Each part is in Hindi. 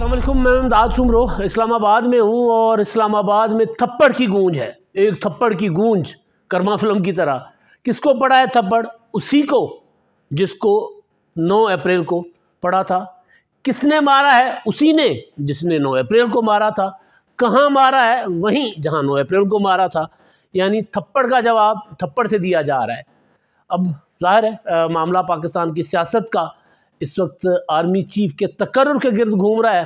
अस्सलाम वालेकुम, मैं इमदाद सुमरो इस्लामाबाद में हूँ और इस्लामाबाद में थप्पड़ की गूंज है। एक थप्पड़ की गूंज कर्मा फिल्म की तरह। किसको पड़ा है थप्पड़? उसी को जिसको 9 अप्रैल को पड़ा था। किसने मारा है? उसी ने जिसने 9 अप्रैल को मारा था। कहाँ मारा है? वहीं जहाँ 9 अप्रैल को मारा था। यानी थप्पड़ का जवाब थप्पड़ से दिया जा रहा है। अब जाहिर है मामला पाकिस्तान की सियासत का इस वक्त आर्मी चीफ के तकर्रुर के गिर्द घूम रहा है।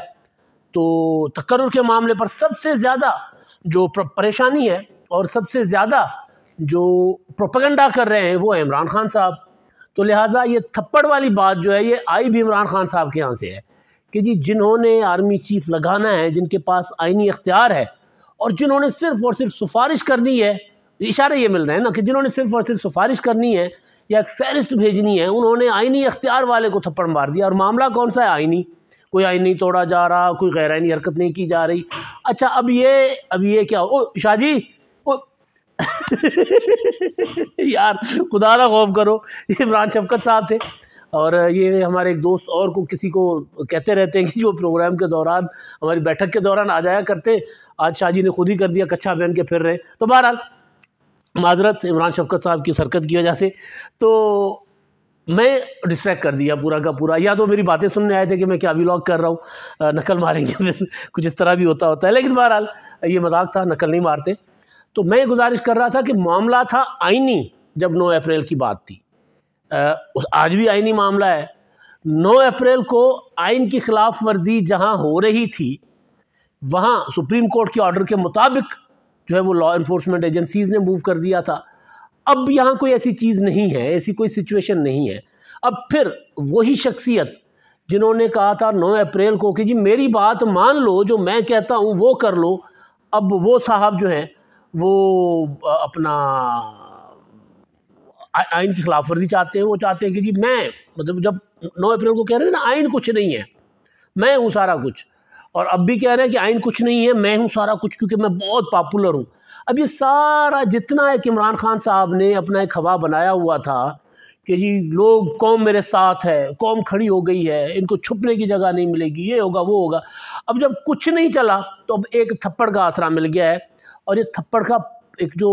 तो तकर्रुर के मामले पर सबसे ज़्यादा जो परेशानी है और सबसे ज़्यादा जो प्रोपेगेंडा कर रहे हैं वो है इमरान खान साहब। तो लिहाजा ये थप्पड़ वाली बात जो है ये आई भी इमरान खान साहब के यहाँ से है कि जी जिन्होंने आर्मी चीफ लगाना है, जिनके पास आईनी इख्तियार है और जिन्होंने सिर्फ़ और सिर्फ सिफारिश करनी है, इशारे ये मिल रहे हैं ना कि जिन्होंने सिर्फ़ और सिर्फ सिफारिश करनी है या एक फहरिस्त भेजनी है, उन्होंने आईनी इख्तियार वाले को थप्पड़ मार दिया। और मामला कौन सा है? आईनी। कोई आईन नहीं तोड़ा जा रहा, कोई गैर आईनी हरकत नहीं की जा रही। अच्छा अब ये क्या? ओ शाहजी, ओ यार खुदा ना खौफ करो, ये इमरान शफकत साहब थे और ये हमारे एक दोस्त और को किसी को कहते रहते हैं कि जो प्रोग्राम के दौरान हमारी बैठक के दौरान आ जाया करते। आज शाहजी ने खुद ही कर दिया, कच्छा पहन के फिर रहे। तो बहरहाल माजरत इमरान शफकत साहब की सरकत की वजह से। तो मैं डिस्ट्रैक्ट कर दिया पूरा का पूरा। या तो मेरी बातें सुनने आए थे कि मैं क्या व्लॉग कर रहा हूँ, नकल मारेंगे फिर कुछ इस तरह भी होता है। लेकिन बहरहाल ये मजाक था, नकल नहीं मारते। तो मैं गुजारिश कर रहा था कि मामला था आईनी। जब 9 अप्रैल की बात थी, आज भी आईनी मामला है। 9 अप्रैल को आइन की खिलाफ वर्जी जहाँ हो रही थी वहाँ सुप्रीम कोर्ट के ऑर्डर के मुताबिक जो है वो लॉ इन्फोर्समेंट एजेंसीज़ ने मूव कर दिया था। अब यहाँ कोई ऐसी चीज़ नहीं है, ऐसी कोई सिचुएशन नहीं है। अब फिर वही शख्सियत जिन्होंने कहा था 9 अप्रैल को कि जी मेरी बात मान लो, जो मैं कहता हूँ वो कर लो, अब वो साहब जो हैं वो अपना आइन की खिलाफ वर्जी चाहते हैं। वो चाहते हैं कि जी मैं, मतलब जब 9 अप्रैल को कह रहे थे ना आइन कुछ नहीं है, मैं हूँ सारा कुछ, और अब भी कह रहे हैं कि आइन कुछ नहीं है, मैं हूँ सारा कुछ क्योंकि मैं बहुत पॉपुलर हूँ। अब ये सारा जितना एक इमरान खान साहब ने अपना एक हवा बनाया हुआ था कि जी लोग, कौम मेरे साथ है, कौम खड़ी हो गई है, इनको छुपने की जगह नहीं मिलेगी, ये होगा वो होगा। अब जब कुछ नहीं चला तो अब एक थप्पड़ का आसरा मिल गया है। और ये थप्पड़ का एक जो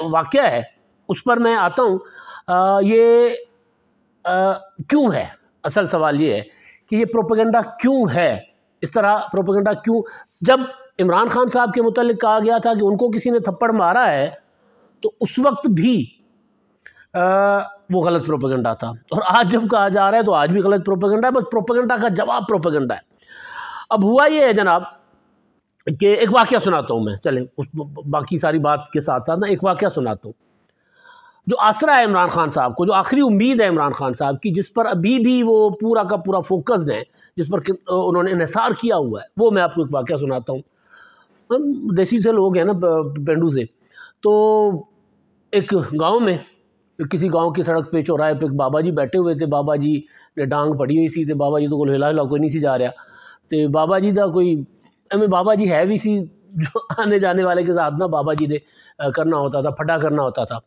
वाक़या है उस पर मैं आता हूँ। क्यों है? असल सवाल ये है कि ये प्रोपेगेंडा क्यों है, इस तरह प्रोपेगेंडा क्यों? जब इमरान खान साहब के मुतालिक कहा गया था कि उनको किसी ने थप्पड़ मारा है तो उस वक्त भी वो गलत प्रोपेगेंडा था, और आज जब कहा जा रहा है तो आज भी गलत प्रोपेगेंडा है। बस प्रोपेगेंडा का जवाब प्रोपेगेंडा है। अब हुआ ये है जनाब कि एक वाक़या सुनाता हूँ मैं, चले उस बाकी सारी बात के साथ साथ ना एक वाक़या सुनाता हूँ जो आसरा है इमरान खान साहब को, जो आखिरी उम्मीद है इमरान खान साहब की, जिस पर अभी भी वो पूरा का पूरा फोकस्ड है, जिस पर उन्होंने इन्हिसार किया हुआ है। वो मैं आपको एक वाक़या सुनाता हूँ। हम देसी से लोग हैं ना, पेंडू से। तो एक गांव में, किसी गांव की सड़क पे चौराहे पे एक बाबा जी बैठे हुए थे। बाबा जी ने डांग पड़ी हुई सी, तो बाबा जी तो कोई हिला कोई नहीं सी जा रहा। तो बाबा जी का कोई बाबा जी है भी सी जो आने जाने वाले के साथ ना बाबा जी ने करना होता था, फटा करना होता था।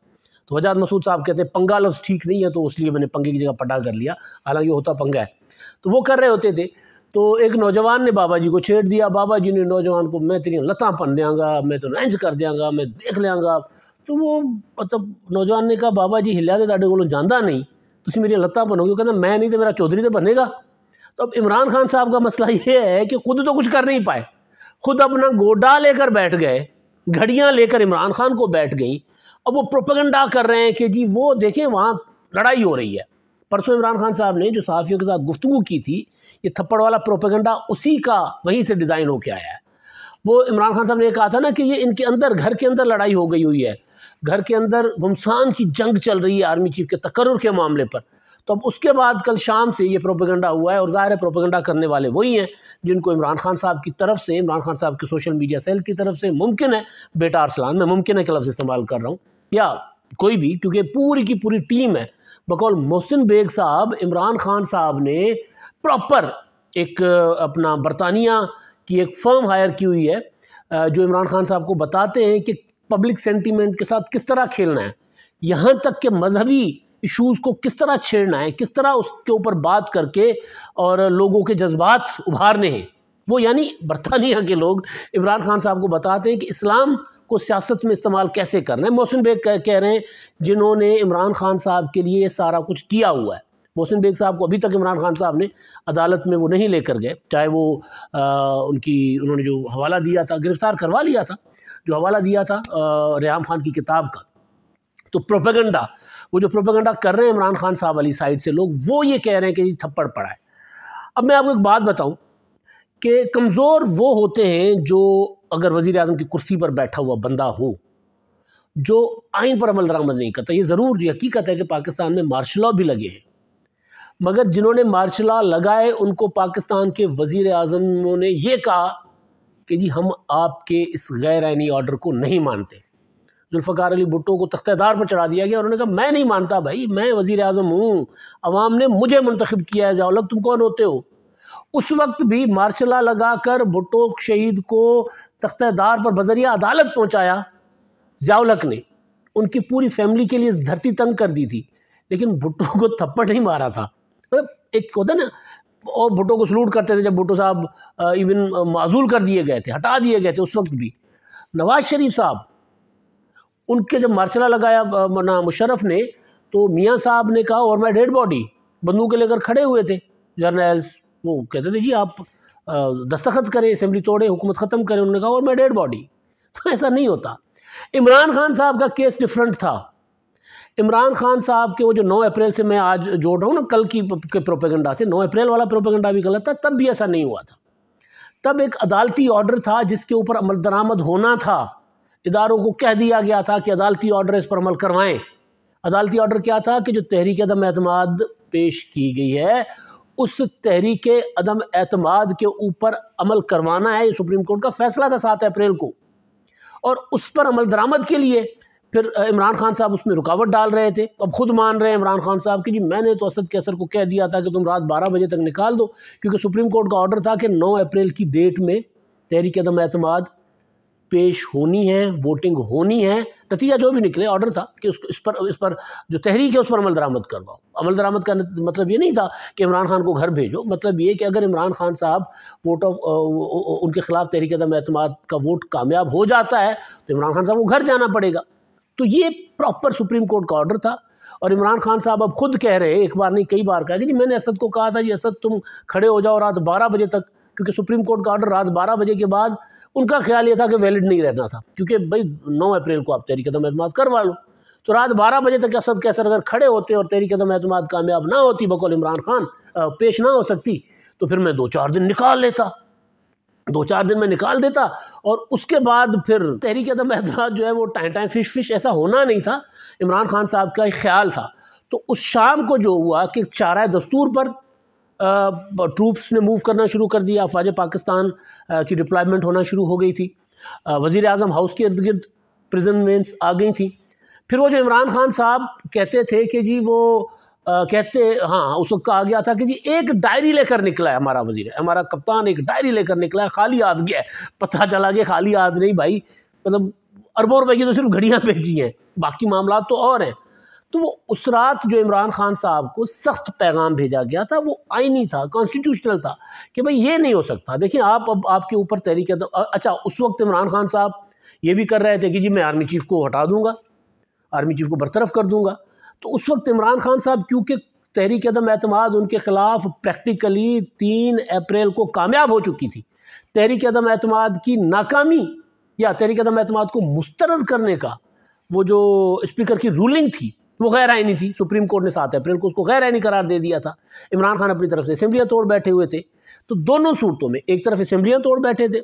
तो वजाद मसूद साहब कहते हैं पंगा लफ्ज़ ठीक नहीं है, तो इसलिए मैंने पंगे की जगह पटा कर लिया, हालांकि होता पंगा है। तो वो कर रहे होते थे। तो एक नौजवान ने बाबा जी को छेड़ दिया। बाबा जी ने नौजवान को, मैं तेरी लत्तां पन देंगा, मैं तो इंज कर देंगा, मैं देख लेंगा। तो वो मतलब नौजवान ने कहा बाबा जी हिलिया तो तुहाडे कोलों जांदा नहीं, तुसीं मेरी लत्तां बनोगे? कहता मैं नहीं तो मेरा चौधरी तो बनेगा। तो अब इमरान खान साहब का मसला ये है कि खुद तो कुछ कर नहीं पाए, खुद अपना गोडा लेकर बैठ गए, घड़ियाँ लेकर इमरान खान को बैठ गई। अब वो प्रोपेगेंडा कर रहे हैं कि जी वो देखें वहाँ लड़ाई हो रही है। परसों इमरान खान साहब ने जो सहाफ़ियों के साथ गुफ्तगू की थी, ये थप्पड़ वाला प्रोपेगेंडा उसी का वहीं से डिज़ाइन होकर आया है। वो इमरान खान साहब ने कहा था ना कि ये इनके अंदर, घर के अंदर लड़ाई हो गई हुई है, घर के अंदर घुमसान की जंग चल रही है आर्मी चीफ के तकर्रुर के मामले पर। तो अब उसके बाद कल शाम से ये प्रोपेगेंडा हुआ है, और ज़ाहिर है प्रोपेगेंडा करने वाले वही हैं जिनको इमरान खान साहब की तरफ से, इमरान खान साहब के सोशल मीडिया सेल की तरफ से, मुमकिन है बेटा अरसलान, मैं मुमकिन है का लफ्ज़ इस्तेमाल कर रहा हूँ, या कोई भी, क्योंकि पूरी की पूरी टीम है। बकौल मोहसिन बेग साहब, इमरान खान साहब ने प्रॉपर एक अपना बरतानिया की एक फर्म हायर की हुई है जो इमरान खान साहब को बताते हैं कि पब्लिक सेंटीमेंट के साथ किस तरह खेलना है, यहाँ तक कि मजहबी इशूज़ को किस तरह छेड़ना है, किस तरह उसके ऊपर बात करके और लोगों के जज्बात उभारने हैं। वो यानी बरतानिया के लोग इमरान खान साहब को बताते हैं कि इस्लाम को सियासत में इस्तेमाल कैसे करना है। मोहसिन बेग कह रहे हैं जिन्होंने इमरान खान साहब के लिए सारा कुछ किया हुआ है। मोहसिन बेग साहब को अभी तक इमरान खान साहब ने अदालत में वो नहीं लेकर गए, चाहे वो उन्होंने जो हवाला दिया था, गिरफ़्तार करवा लिया था, जो हवाला दिया था रेहाम खान की किताब का। तो प्रोपेगेंडा, वो जो प्रोपेगेंडा कर रहे हैं इमरान खान साहब वाली साइड से लोग, वो ये कह रहे हैं कि थप्पड़ पड़ा है। अब मैं आपको एक बात बताऊं कि कमज़ोर वो होते हैं जो, अगर वज़ीर आज़म की कुर्सी पर बैठा हुआ बंदा हो जो आइन पर अमल दरामद नहीं करता। ये ज़रूर ये हकीकत है कि पाकिस्तान में मार्शल लॉ भी लगे हैं, मगर जिन्होंने मार्शल लॉ लगाए उनको पाकिस्तान के वज़ीर आज़म ने ये कहा कि जी हम आपके इस गैर आइनी ऑर्डर को नहीं मानते। जुल्फ़िकार अली भुट्टो को तख्तेदार पर चढ़ा दिया गया। उन्होंने कहा मैं नहीं मानता भाई, मैं वज़ीर आज़म हूँ, अवाम ने मुझे मुंतखब किया है, जाओ लग तुम कौन होते हो। उस वक्त भी मार्शल लॉ लगाकर भुट्टो शहीद को तख्तेदार पर बजरिया अदालत पहुँचाया ज़ियाउल हक ने। उनकी पूरी फैमिली के लिए धरती तंग कर दी थी, लेकिन भुट्टो को थप्पड़ नहीं मारा था। एक होता ना, और भुट्टो को सलूट करते थे जब भुट्टो साहब इवन माजूल कर दिए गए थे, हटा दिए गए थे। उस वक्त भी नवाज शरीफ साहब, उनके जब मार्शल लॉ लगाया ना मुशर्रफ ने, तो मियाँ साहब ने कहा और मैं डेड बॉडी बंदूक लेकर खड़े हुए थे जर्नल्स। वो कहते थे जी आप दस्तखत करें, असेंबली तोड़े, हुकूमत ख़त्म करें। उन्होंने कहा और मैं डेड बॉडी। तो ऐसा नहीं होता। इमरान खान साहब का केस डिफरेंट था। इमरान खान साहब के वो जो 9 अप्रैल से मैं आज जोड़ रहा हूँ ना, कल के प्रोपेगेंडा से, 9 अप्रैल वाला प्रोपेगेंडा भी गलत था, तब भी ऐसा नहीं हुआ था। तब एक अदालती ऑर्डर था जिसके ऊपर अमल दरामद होना था। इदारों को कह दिया गया था कि अदालती ऑर्डर इस पर अमल करवाएं। अदालती ऑर्डर क्या था कि जो तहरीक अदम एतमाद पेश की गई है, उस तहरीक अदम एतमाद के ऊपर अमल करवाना है। ये सुप्रीम कोर्ट का फैसला था 7 अप्रैल को, और उस पर अमल दरामद के लिए फिर इमरान खान साहब उसमें रुकावट डाल रहे थे। अब खुद मान रहे हैं इमरान खान साहब कि जी मैंने तो असद कैसर को कह दिया था कि तुम रात 12 बजे तक निकाल दो, क्योंकि सुप्रीम कोर्ट का ऑर्डर था कि 9 अप्रैल की डेट में तहरीक अदम एतमाद पेश होनी है, वोटिंग होनी है। नतीजा जो भी निकले, ऑर्डर था कि इस पर जो तहरीक है उस पर अमल दरामद करवाओ। अमल दरामद का मतलब ये नहीं था कि इमरान खान को घर भेजो, मतलब ये कि अगर इमरान खान साहब उनके खिलाफ तहरीक अदम एतमाद का वोट कामयाब हो जाता है तो इमरान खान साहब को घर जाना पड़ेगा। तो ये प्रॉपर सुप्रीम कोर्ट का ऑर्डर था। और इमरान खान साहब अब खुद कह रहे हैं, एक बार नहीं कई बार कहा कि जी मैंने असद को कहा था जी असद तुम खड़े हो जाओ रात 12 बजे तक, क्योंकि सुप्रीम कोर्ट का ऑर्डर रात 12 बजे के बाद उनका ख्याल ये था कि वैलिड नहीं रहना था, क्योंकि भाई 9 अप्रैल को आप तहरीक अदम एतमाद करवा लो। तो रात 12 बजे तक असद कैसर अगर खड़े होते और तहरीक अदम एतमाद कामयाब ना होती, बकौल इमरान खान पेश ना हो सकती, तो फिर मैं 2-4 दिन निकाल लेता, 2-4 दिन में निकाल देता। और उसके बाद फिर तहरीक अदम एतमाद जो है वो टाइम फिश ऐसा होना नहीं था। इमरान खान साहब का एक ख्याल था। तो उस शाम को जो हुआ कि चाराए दस्तूर पर ट्रूप्स ने मूव करना शुरू कर दिया, अफवाज पाकिस्तान की डिप्लॉयमेंट होना शुरू हो गई थी, वज़ीर आज़म हाउस के इर्द गिर्द प्रिजन वेंस आ गई थी। फिर वो जो इमरान खान साहब कहते थे कि जी वो उस वक्त कहा गया था कि जी एक डायरी लेकर निकला है हमारा वज़ीर, हमारा कप्तान एक डायरी लेकर निकला है, खाली हाथ गया है। पता चला कि खाली हाथ नहीं भाई, मतलब अरबों रुपए की तो सिर्फ घड़ियाँ भेजी हैं, बाकी मामला तो और हैं। तो वो उस रात जो इमरान खान साहब को सख्त पैगाम भेजा गया था वो आईनी था, कॉन्स्टिट्यूशनल था कि भाई ये नहीं हो सकता। देखिए आप अब आपके ऊपर तहरीक अदम, अच्छा उस वक्त इमरान खान साहब ये भी कर रहे थे कि जी मैं आर्मी चीफ को हटा दूंगा, आर्मी चीफ को बरतरफ कर दूंगा। तो उस वक्त इमरान खान साहब क्योंकि तहरीक अदम एतमाद उनके खिलाफ प्रैक्टिकली 3 अप्रैल को कामयाब हो चुकी थी, तहरीक अदम एतमाद की नाकामी या तहरीक अदम एतमाद को मुस्तरद करने का वो जो स्पीकर की रूलिंग थी वो गैर आइनी थी। सुप्रीम कोर्ट ने 7 अप्रैल को उसको गैर आइनी करार दे दिया था। इमरान खान अपनी तरफ से असेंबलियाँ तोड़ बैठे हुए थे। तो दोनों सूरतों में, एक तरफ असेंबलियाँ तोड़ बैठे थे,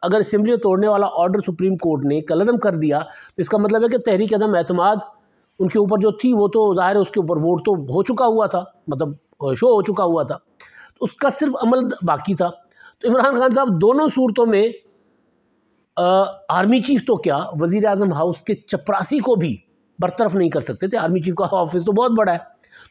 अगर असेंबलियाँ तोड़ने वाला ऑर्डर सुप्रीम कोर्ट ने कलअदम कर दिया तो इसका मतलब है कि तहरीक अदम एतमाद उनके ऊपर जो थी वो तो ज़ाहिर है उसके ऊपर वोट तो हो चुका हुआ था, मतलब शो हो चुका हुआ था, तो उसका सिर्फ अमल बाकी था। तो इमरान खान साहब दोनों सूरतों में आर्मी चीफ तो क्या, वज़ीर आज़म हाउस के चपरासी को भी बरतरफ नहीं कर सकते थे। आर्मी चीफ का ऑफिस तो बहुत बड़ा है।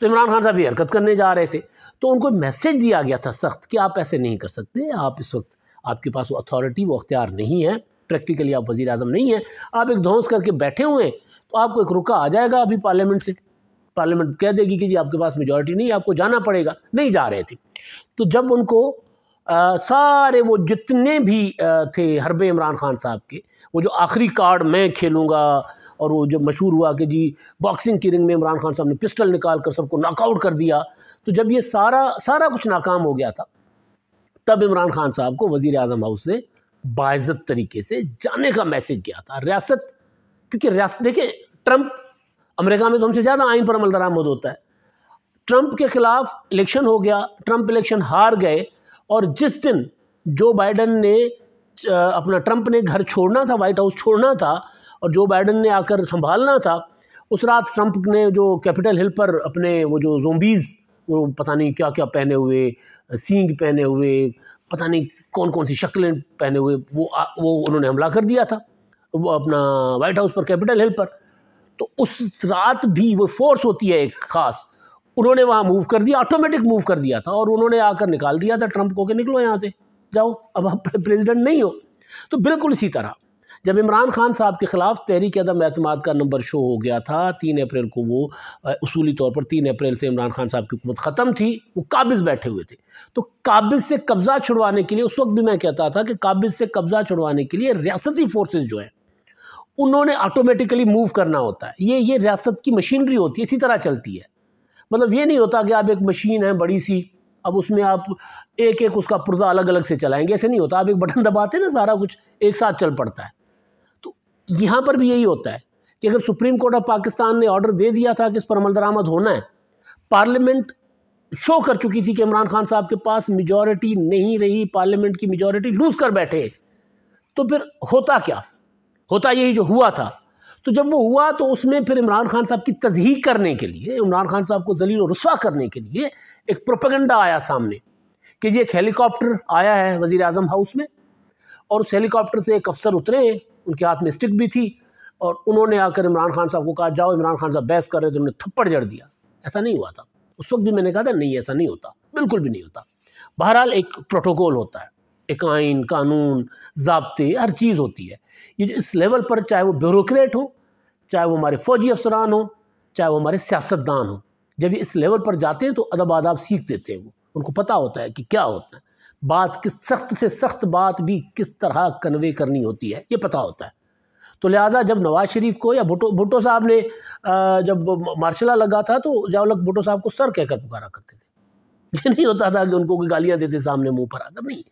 तो इमरान खान साहब ये हरकत करने जा रहे थे, तो उनको मैसेज दिया गया था सख्त कि आप ऐसे नहीं कर सकते, आप इस वक्त आपके पास वो अथॉरिटी, वो अख्तियार नहीं है, प्रैक्टिकली आप वज़ीर आज़म नहीं है, आप एक धौंस करके बैठे हुए हैं, तो आपको एक रुका आ जाएगा अभी पार्लियामेंट से, पार्लियामेंट कह देगी कि जी आपके पास मेजॉरिटी नहीं है, आपको जाना पड़ेगा। नहीं जा रहे थे। तो जब उनको सारे वो जितने भी थे हरबे इमरान खान साहब के, वो जो आखिरी कार्ड मैं खेलूँगा, और वो जो मशहूर हुआ कि जी बॉक्सिंग की रिंग में इमरान खान साहब ने पिस्टल निकाल कर सबको नॉकआउट कर दिया, तो जब ये सारा कुछ नाकाम हो गया था, तब इमरान खान साहब को वज़ीर आज़म हाउस से बाइज़्ज़त तरीके से जाने का मैसेज गया था। रियासत, क्योंकि रियासत देखें, ट्रंप अमेरिका में तो हमसे ज़्यादा आइन पर अमल दरामद होता है। ट्रंप के ख़िलाफ़ इलेक्शन हो गया, ट्रंप इलेक्शन हार गए, और जिस दिन जो बाइडन ने अपना ट्रंप ने घर छोड़ना था, वाइट हाउस छोड़ना था, और जो बाइडन ने आकर संभालना था, उस रात ट्रंप ने जो कैपिटल हिल पर अपने वो जो ज़ोंबीज़, वो पता नहीं क्या क्या पहने हुए, सींग पहने हुए, पता नहीं कौन कौन सी शक्लें पहने हुए, वो उन्होंने हमला कर दिया था वो अपना वाइट हाउस पर, कैपिटल हिल पर। तो उस रात भी वो फोर्स होती है एक ख़ास, उन्होंने वहाँ मूव कर दिया, ऑटोमेटिक मूव कर दिया था, और उन्होंने आकर निकाल दिया था ट्रंप को कि निकलो यहाँ से, जाओ, अब आप प्रेसिडेंट नहीं हो। तो बिल्कुल इसी तरह जब इमरान खान साहब के ख़िलाफ़ तहरीक अदम एतमाद का नंबर शो हो गया था 3 अप्रैल को, वो उसूली तौर पर 3 अप्रैल से इमरान खान साहब की हुकूमत ख़त्म थी, वो काबिज़ बैठे हुए थे। तो काबिज़ से कब्ज़ा छुड़वाने के लिए, उस वक्त भी मैं कहता था कि काबिज़ से कब्ज़ा छुड़वाने के लिए रियासती फोर्सेस जो हैं उन्होंने ऑटोमेटिकली मूव करना होता है। ये रियासत की मशीनरी होती है, इसी तरह चलती है। मतलब ये नहीं होता कि आप एक मशीन है बड़ी सी, अब उसमें आप एक एक उसका पुर्जा अलग अलग से चलाएंगे, ऐसे नहीं होता। आप एक बटन दबाते ना, सारा कुछ एक साथ चल पड़ता है। तो यहाँ पर भी यही होता है कि अगर सुप्रीम कोर्ट ऑफ पाकिस्तान ने ऑर्डर दे दिया था कि इस पर अमल दरामद होना है, पार्लियामेंट शो कर चुकी थी कि इमरान खान साहब के पास मेजॉरिटी नहीं रही, पार्लियामेंट की मेजॉरिटी लूज कर बैठे, तो फिर होता क्या? होता यही जो हुआ था। तो जब वो हुआ तो उसमें फिर इमरान खान साहब की तज़हीक करने के लिए, इमरान खान साहब को ज़लील और रुस्वा करने के लिए एक प्रोपेगेंडा आया सामने कि जी एक हेलीकॉप्टर आया है वज़ीर आज़म हाउस में, और उस हेलीकॉप्टर से एक अफसर उतरे, उनके हाथ में स्टिक भी थी, और उन्होंने आकर इमरान खान साहब को कहा जाओ। इमरान खान साहब बहस कर रहे थे, उन्होंने थप्पड़ जड़ दिया। ऐसा नहीं हुआ था। उस वक्त भी मैंने कहा था नहीं, ऐसा नहीं होता, बिल्कुल भी नहीं होता। बहरहाल एक प्रोटोकॉल होता है, एक आइन, कानून, ज़ाब्ते, हर चीज़ होती है। ये इस लेवल पर, चाहे वो ब्यूरोक्रेट हो, चाहे वो हमारे फ़ौजी अफसरान हो, चाहे वो हमारे सियासतदान हो, जब ये इस लेवल पर जाते हैं तो अदब आदाब सीख देते हैं। वो उनको पता होता है कि क्या होता है, बात किस सख्त से सख्त बात भी किस तरह कन्वे करनी होती है, ये पता होता है। तो लिहाजा जब नवाज़ शरीफ को या भुट्टो साहब ने जब मार्शल लगा था, तो जवाहरलाल भुट्टो साहब को सर कहकर पुकारा करते थे। ये नहीं होता था कि उनको कोई गालियाँ देते सामने मुंह पर आकर, नहीं।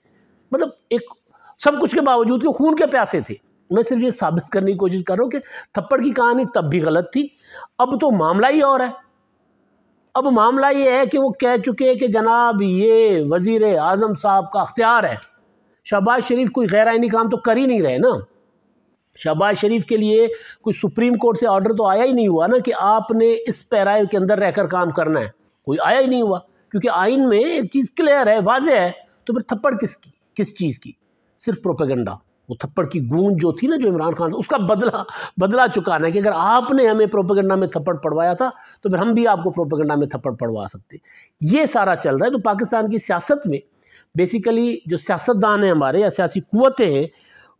मतलब एक सब कुछ के बावजूद कि खून के प्यासे थे। मैं सिर्फ ये साबित करने की कोशिश कर रहा हूँ कि थप्पड़ की कहानी तब भी गलत थी। अब तो मामला ही और है। अब मामला ये है कि वो कह चुके हैं कि जनाब ये वज़ीर आज़म साहब का अख्तियार है। शहबाज शरीफ कोई गैर आइनी काम तो कर ही नहीं रहे ना। शहबाज शरीफ के लिए कोई सुप्रीम कोर्ट से ऑर्डर तो आया ही नहीं हुआ ना कि आपने इस पैराए के अंदर रहकर काम करना है, कोई आया ही नहीं हुआ। क्योंकि आइन में एक चीज़ क्लियर है, वाज़ेह है। तो फिर थप्पड़ किसकी, किस चीज़ की? सिर्फ प्रोपेगेंडा। वो थप्पड़ की गूंज जो थी ना, जो इमरान खान, उसका बदला चुकाना है कि अगर आपने हमें प्रोपेगेंडा में थप्पड़ पड़वाया था तो फिर हम भी आपको प्रोपेगेंडा में थप्पड़ पड़वा सकते। ये सारा चल रहा है। तो पाकिस्तान की सियासत में बेसिकली जो सियासतदान हैं हमारे, या सियासी कुव्वतें हैं,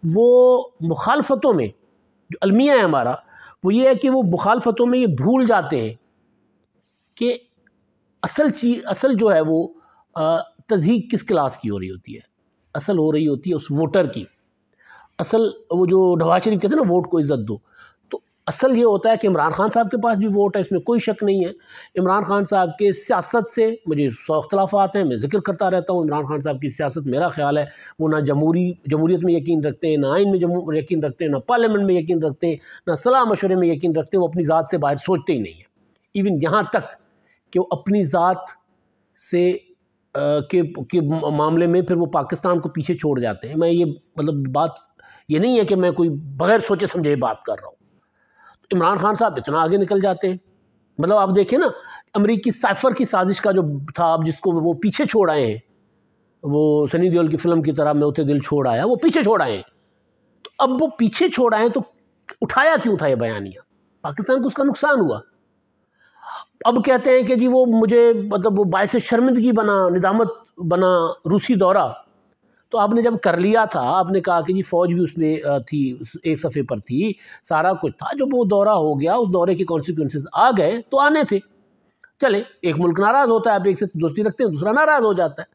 वो मुखालफतों में, जो अलमिया है हमारा, वो ये है कि वो मुखालफतों में ये भूल जाते हैं कि असल जो है वो तज़हीक किस क्लास की हो रही होती है। असल हो रही होती है उस वोटर की। असल वो जो नवाज शरीफ कहते हैं ना, वोट को इज़्ज़त दो, तो असल ये होता है कि इमरान खान साहब के पास भी वोट है, इसमें कोई शक नहीं है। इमरान खान साहब के सियासत से मुझे 100 इख्तलाफात हैं, मैं जिक्र करता रहता हूँ। इमरान खान साहब की सियासत, मेरा ख्याल है, वो ना जमहूरियत में यकीन रखते हैं, ना आइन में यकीन रखते हैं, ना पार्लियामेंट में यकीन रखते हैं, ना सलाह मशवरे में यकीन रखते हैं। वो अपनी ज़ात से बाहर सोचते ही नहीं है। इवन यहाँ तक कि वो अपनी ज़ात से के मामले में फिर वो पाकिस्तान को पीछे छोड़ जाते हैं। मैं ये मतलब बात ये नहीं है कि मैं कोई बगैर सोचे समझे बात कर रहा हूँ। तो इमरान खान साहब इतना आगे निकल जाते हैं। मतलब आप देखें ना, अमरीकी साइफर की साजिश का जो था, अब जिसको वो पीछे छोड़ आए हैं, वो सनी देओल की फिल्म की तरह मैं उसे दिल छोड़ आया, वो पीछे छोड़ आए हैं। तो अब वो पीछे छोड़ आए तो उठाया क्यों था ये बयानिया? पाकिस्तान को उसका नुकसान हुआ। अब कहते हैं कि जी वो मुझे मतलब वो बायसे शर्मिंदगी बना, निदामत बना रूसी दौरा। तो आपने जब कर लिया था, आपने कहा कि जी फ़ौज भी उसमें थी, एक सफ़े पर थी, सारा कुछ था। जब वो दौरा हो गया, उस दौरे के कॉन्सिक्वेंसेस आ गए तो आने थे। चले, एक मुल्क नाराज़ होता है, आप एक से दोस्ती रखते हैं, दूसरा नाराज़ हो जाता है।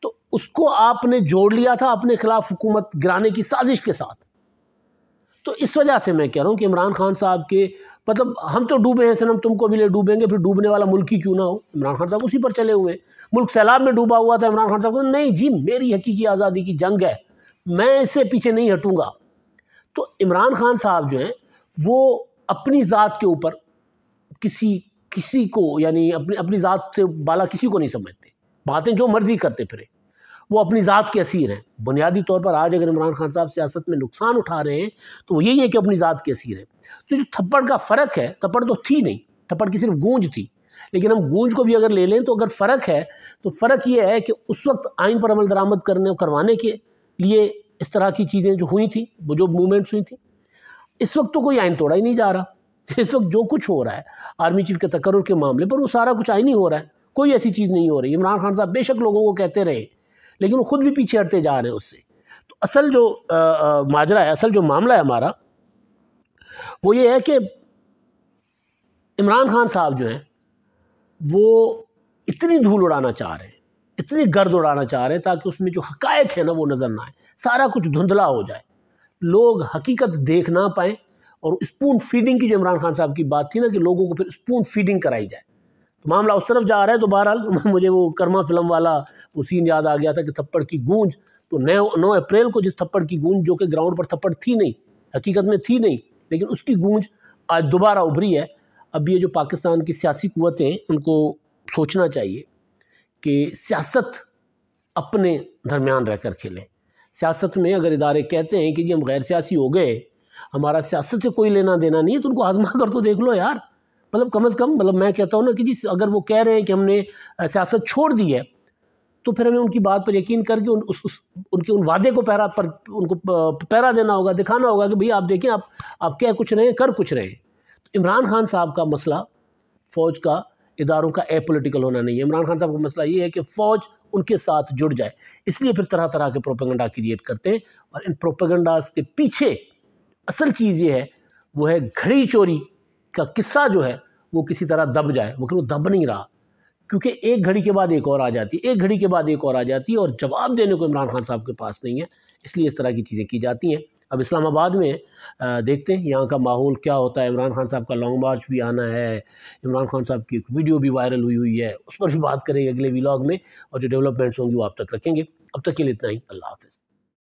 तो उसको आपने जोड़ लिया था अपने खिलाफ हुकूमत गिराने की साजिश के साथ। तो इस वजह से मैं कह रहा हूँ कि इमरान खान साहब के मतलब हम तो डूबे हैं सनम, तुमको भी ले डूबेंगे, फिर डूबने वाला मुल्क ही क्यों ना हो। इमरान खान साहब उसी पर चले हुए। मुल्क सैलाब में डूबा हुआ था, इमरान खान साहब को नहीं जी मेरी हकीकी आज़ादी की जंग है, मैं इससे पीछे नहीं हटूंगा। तो इमरान खान साहब जो हैं वो अपनी ज़ात के ऊपर किसी को यानी अपनी ज़ात से बाला किसी को नहीं समझते, बातें जो मर्जी करते फिरे, वो अपनी ज़ात के असीर हैं। बुनियादी तौर पर आज अगर इमरान खान साहब सियासत में नुकसान उठा रहे हैं तो वो यही है कि अपनी ज़ात के असीर हैं। तो जो थप्पड़ का फ़र्क है, थप्पड़ तो थी नहीं, थप्पड़ की सिर्फ गूंज थी, लेकिन हम गूंज को भी अगर ले लें तो अगर फ़र्क है तो फ़र्क ये है कि उस वक्त आइन पर अमल दरामद करवाने के लिए इस तरह की चीज़ें जो हुई थी, वो जो मूवमेंट्स हुई थी, इस वक्त तो कोई आइन तोड़ा ही नहीं जा रहा। इस वक्त जो कुछ हो रहा है आर्मी चीफ के तकर्रुर के मामले पर, वो सारा कुछ आइन ही हो रहा है, कोई ऐसी चीज़ नहीं हो रही। इमरान खान साहब बेशक लोगों को कहते रहे, लेकिन वो खुद भी पीछे हटते जा रहे हैं उससे। तो असल जो माजरा है, असल जो मामला है हमारा, वो ये है कि इमरान खान साहब जो हैं वो इतनी धूल उड़ाना चाह रहे हैं, इतनी गर्द उड़ाना चाह रहे हैं ताकि उसमें जो हकायक है ना वो नज़र ना आए, सारा कुछ धुंधला हो जाए, लोग हकीकत देख ना पाएँ। और स्पून फीडिंग की जो इमरान खान साहब की बात थी ना कि लोगों को फिर स्पून फीडिंग कराई जाए, तो मामला उस तरफ जा रहा है। तो बहरहाल मुझे वो कर्मा फिल्म वाला वो सीन याद आ गया था कि थप्पड़ की गूंज, तो 9 अप्रैल को जिस थप्पड़ की गूंज जो कि ग्राउंड पर थप्पड़ थी नहीं, हकीकत में थी नहीं, लेकिन उसकी गूंज आज दोबारा उभरी है। अब ये जो पाकिस्तान की सियासी कुव्वतें, उनको सोचना चाहिए कि सियासत अपने दरमियान रहकर खेलें। सियासत में अगर इदारे कहते हैं कि जी हम गैर सियासी हो गए, हमारा सियासत से कोई लेना देना नहीं है, तो उनको आजमा कर तो देख लो यार। मतलब कम से कम, मतलब मैं कहता हूँ ना कि जी अगर वो कह रहे हैं कि हमने सियासत छोड़ दी है, तो फिर हमें उनकी बात पर यकीन करके उनके उन वादे को उनको पैरा देना होगा, दिखाना होगा कि भैया आप देखें, आप कह कुछ रहे हैं, कर कुछ रहे हैं। तो इमरान खान साहब का मसला फ़ौज का, इदारों का एपॉलिटिकल होना नहीं है। इमरान खान साहब का मसला ये है कि फ़ौज उनके साथ जुड़ जाए, इसलिए फिर तरह तरह के प्रोपेगेंडा क्रिएट करते हैं। और इन प्रोपेगेंडास के पीछे असल चीज़ ये है, वो है घड़ी चोरी का किस्सा जो है वो किसी तरह दब जाए, मगर वो दब नहीं रहा, क्योंकि एक घड़ी के बाद एक और आ जाती है, एक घड़ी के बाद एक और आ जाती है, और जवाब देने को इमरान खान साहब के पास नहीं है, इसलिए इस तरह की चीज़ें की जाती हैं। अब इस्लामाबाद में देखते हैं यहाँ का माहौल क्या होता है। इमरान खान साहब का लॉन्ग मार्च भी आना है, इमरान खान साहब की एक वीडियो भी वायरल हुई है, उस पर भी बात करेंगे अगले व्लॉग में, और जो डेवलपमेंट्स होंगी वो आप तक रखेंगे। अब तक के लिए इतना ही, अल्लाह हाफ़िज़।